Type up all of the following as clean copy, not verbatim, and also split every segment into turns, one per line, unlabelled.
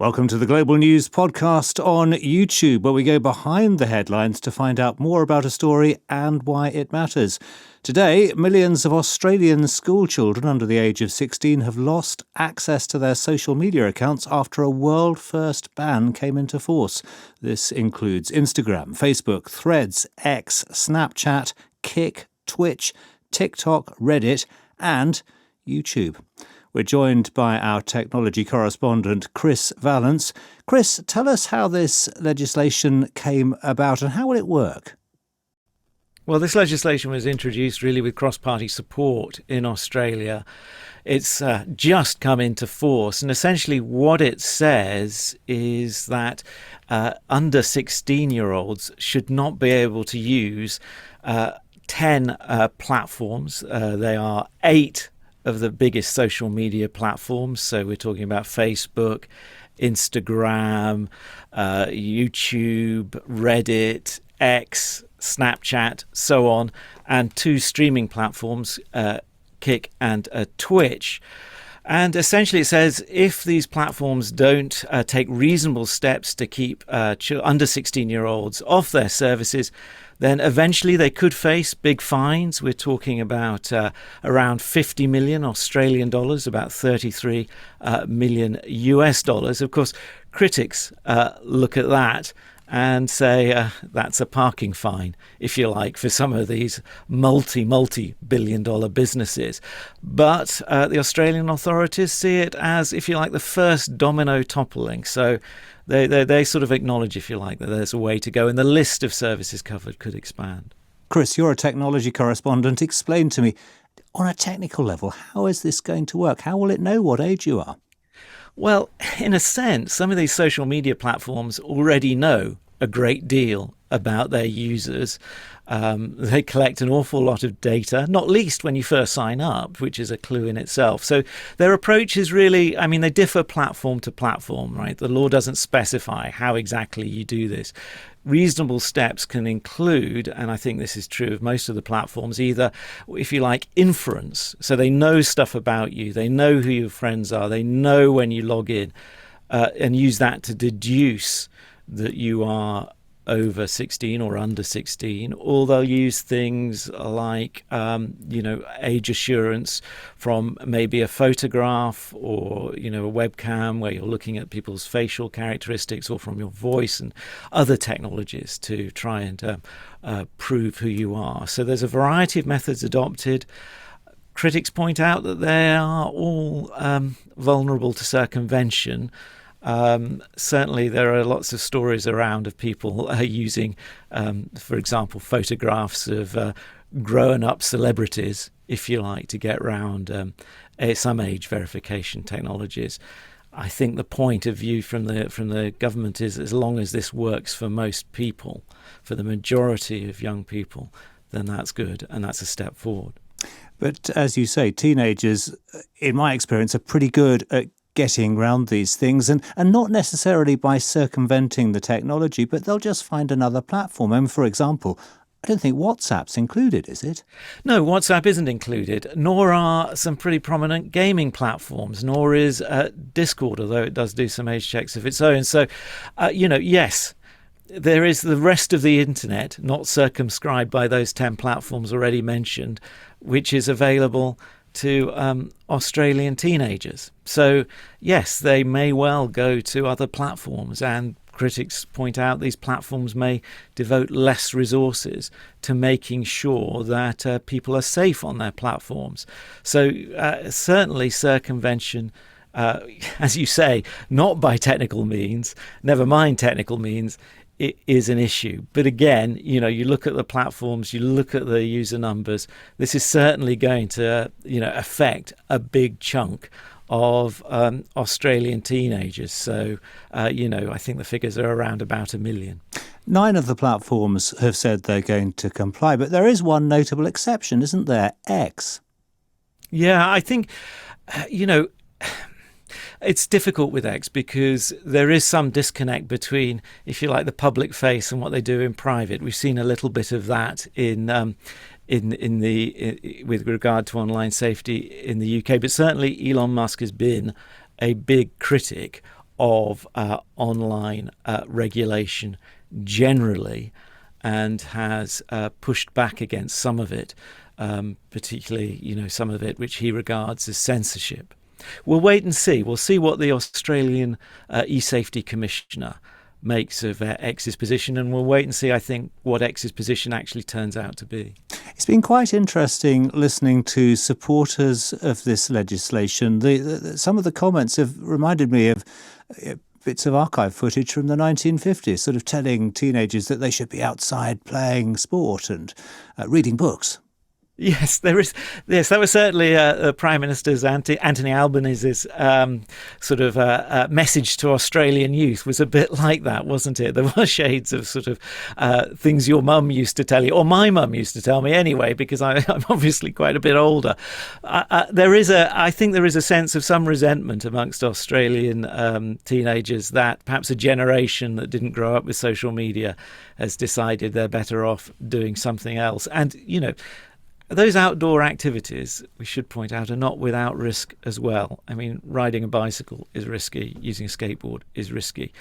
Welcome to the Global News podcast on YouTube, where we go behind the headlines to find out more about a story and why it matters. Today, millions of Australian school children under the age of 16 have lost access to their social media accounts after a world-first ban came into force. This includes Instagram, Facebook, Threads, X, Snapchat, Kik, Twitch, TikTok, Reddit and YouTube. We're joined by our technology correspondent, Chris Vallance. Chris, tell us how this legislation came about and how will it work?
Well, this legislation was introduced really with cross-party support in Australia. It's just come into force, and essentially what it says is that under 16-year-olds should not be able to use 10 platforms. They are 8 of the biggest social media platforms. So we're talking about Facebook, Instagram, YouTube, Reddit, X, Snapchat, so on, and 2 streaming platforms, Kik and Twitch. And essentially it says if these platforms don't take reasonable steps to keep under 16-year-olds off their services, then eventually they could face big fines. We're talking about around 50 million Australian dollars, about 33 million US dollars. Of course, critics look at that and say that's a parking fine, if you like, for some of these multi-billion dollar businesses. But the Australian authorities see it as, if you like, the first domino toppling. So they sort of acknowledge, if you like, that there's a way to go and the list of services covered could expand.
Chris, you're a technology correspondent. Explain to me, on a technical level, how is this going to work? How will it know what age you are?
Well, in a sense, some of these social media platforms already know a great deal about their users. They collect an awful lot of data, not least when you first sign up, which is a clue in itself. So their approach is really, they differ platform to platform, right? The law doesn't specify how exactly you do this. Reasonable steps can include, and I think this is true of most of the platforms, either, if you like, inference. So they know stuff about you, they know who your friends are, they know when you log in, and use that to deduce that you are over 16 or under 16, or they'll use things like, age assurance from maybe a photograph or, a webcam where you're looking at people's facial characteristics, or from your voice and other technologies to try and prove who you are. So there's a variety of methods adopted. Critics point out that they are all vulnerable to circumvention. Certainly there are lots of stories around of people using, for example, photographs of grown-up celebrities, if you like, to get around some age verification technologies. I think the point of view from the government is, as long as this works for most people, for the majority of young people, then that's good, and that's a step forward.
But as you say, teenagers, in my experience, are pretty good at getting around these things, and not necessarily by circumventing the technology, but they'll just find another platform. And for example, I don't think WhatsApp's included, is it?
No, WhatsApp isn't included, nor are some pretty prominent gaming platforms, nor is Discord, although it does do some age checks of its own. So, yes, there is the rest of the internet, not circumscribed by those 10 platforms already mentioned, which is available to Australian teenagers. So, yes, they may well go to other platforms, and critics point out these platforms may devote less resources to making sure that people are safe on their platforms. So certainly circumvention, as you say, not by technical means, never mind technical means, it is an issue. But again, you look at the platforms, you look at the user numbers, this is certainly going to, affect a big chunk of Australian teenagers. So, I think the figures are around about 1 million.
9 of the platforms have said they're going to comply, but there is one notable exception, isn't there? X.
Yeah, I think, it's difficult with X because there is some disconnect between, if you like, the public face and what they do in private. We've seen a little bit of that with regard to online safety in the UK, but certainly Elon Musk has been a big critic of online regulation generally, and has pushed back against some of it, particularly, some of it which he regards as censorship. We'll wait and see. We'll see what the Australian e-safety commissioner makes of X's position, and we'll wait and see, I think, what X's position actually turns out to be.
It's been quite interesting listening to supporters of this legislation. Some of the comments have reminded me of bits of archive footage from the 1950s, sort of telling teenagers that they should be outside playing sport and reading books.
Yes, there is. Yes, that was certainly the Prime Minister's Anthony Albanese's sort of message to Australian youth was a bit like that, wasn't it? There were shades of sort of things your mum used to tell you, or my mum used to tell me anyway, because I'm obviously quite a bit older. I think there is a sense of some resentment amongst Australian teenagers that perhaps a generation that didn't grow up with social media has decided they're better off doing something else. And, those outdoor activities, we should point out, are not without risk as well. I mean, riding a bicycle is risky. Using a skateboard is risky.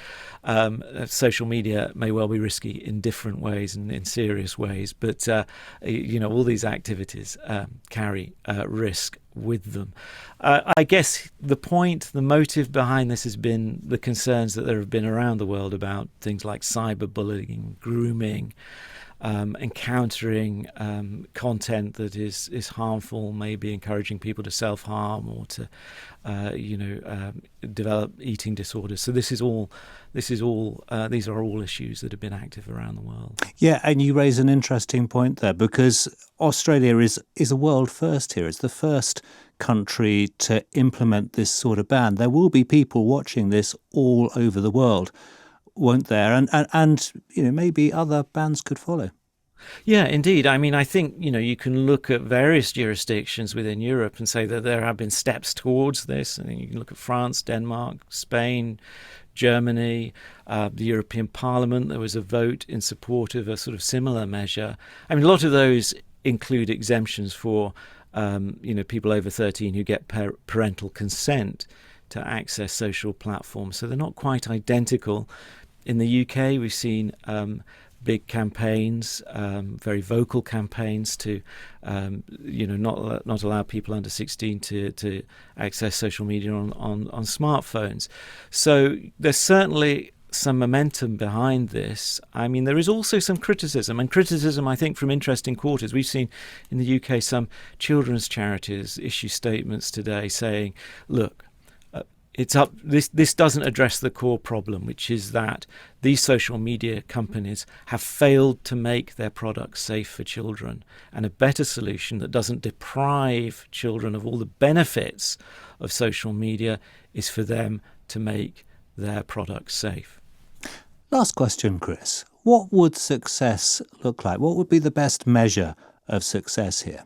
Social media may well be risky in different ways and in serious ways. But, all these activities carry risk with them. I guess the motive behind this has been the concerns that there have been around the world about things like cyberbullying, grooming, encountering content that is harmful, maybe encouraging people to self-harm or to, develop eating disorders. So these are all issues that have been active around the world.
Yeah, and you raise an interesting point there, because Australia is a world first here. It's the first country to implement this sort of ban. There will be people watching this all over the world, won't there? And maybe other bans could follow.
Yeah, indeed. I mean, I think, you can look at various jurisdictions within Europe and say that there have been steps towards this. I think you can look at France, Denmark, Spain, Germany, the European Parliament. There was a vote in support of a sort of similar measure. I mean, a lot of those include exemptions for, people over 13 who get parental consent to access social platforms. So they're not quite identical. In the UK, we've seen big campaigns, very vocal campaigns to, not allow people under 16 to access social media on smartphones. So there's certainly some momentum behind this. I mean, there is also some criticism, I think, from interesting quarters. We've seen in the UK some children's charities issue statements today saying, look, This doesn't address the core problem, which is that these social media companies have failed to make their products safe for children. And a better solution that doesn't deprive children of all the benefits of social media is for them to make their products safe.
Last question, Chris. What would success look like? What would be the best measure of success here?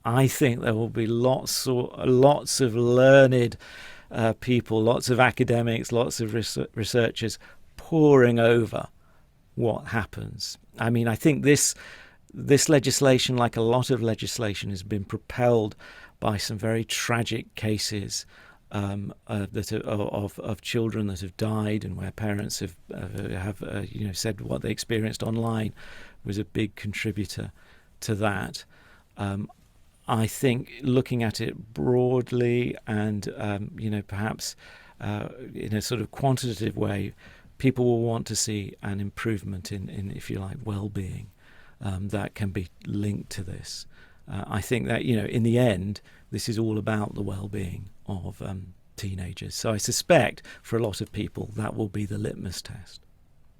I think there will be lots of learned people, lots of academics, lots of researchers poring over what happens. I mean, I think this legislation, like a lot of legislation, has been propelled by some very tragic cases of children that have died, and where parents have said what they experienced online was a big contributor to that. I think looking at it broadly and, perhaps in a sort of quantitative way, people will want to see an improvement in if you like, well-being that can be linked to this. I think that, in the end, this is all about the well-being of teenagers. So I suspect for a lot of people that will be the litmus test.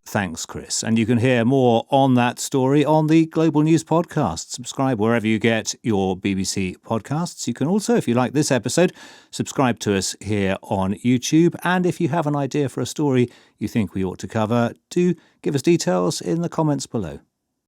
Thanks, Chris. And you can hear more on that story on the Global News Podcast. Subscribe wherever you get your BBC podcasts. You can also, if you like this episode, subscribe to us here on YouTube. And if you have an idea for a story you think we ought to cover, do give us details in the comments below.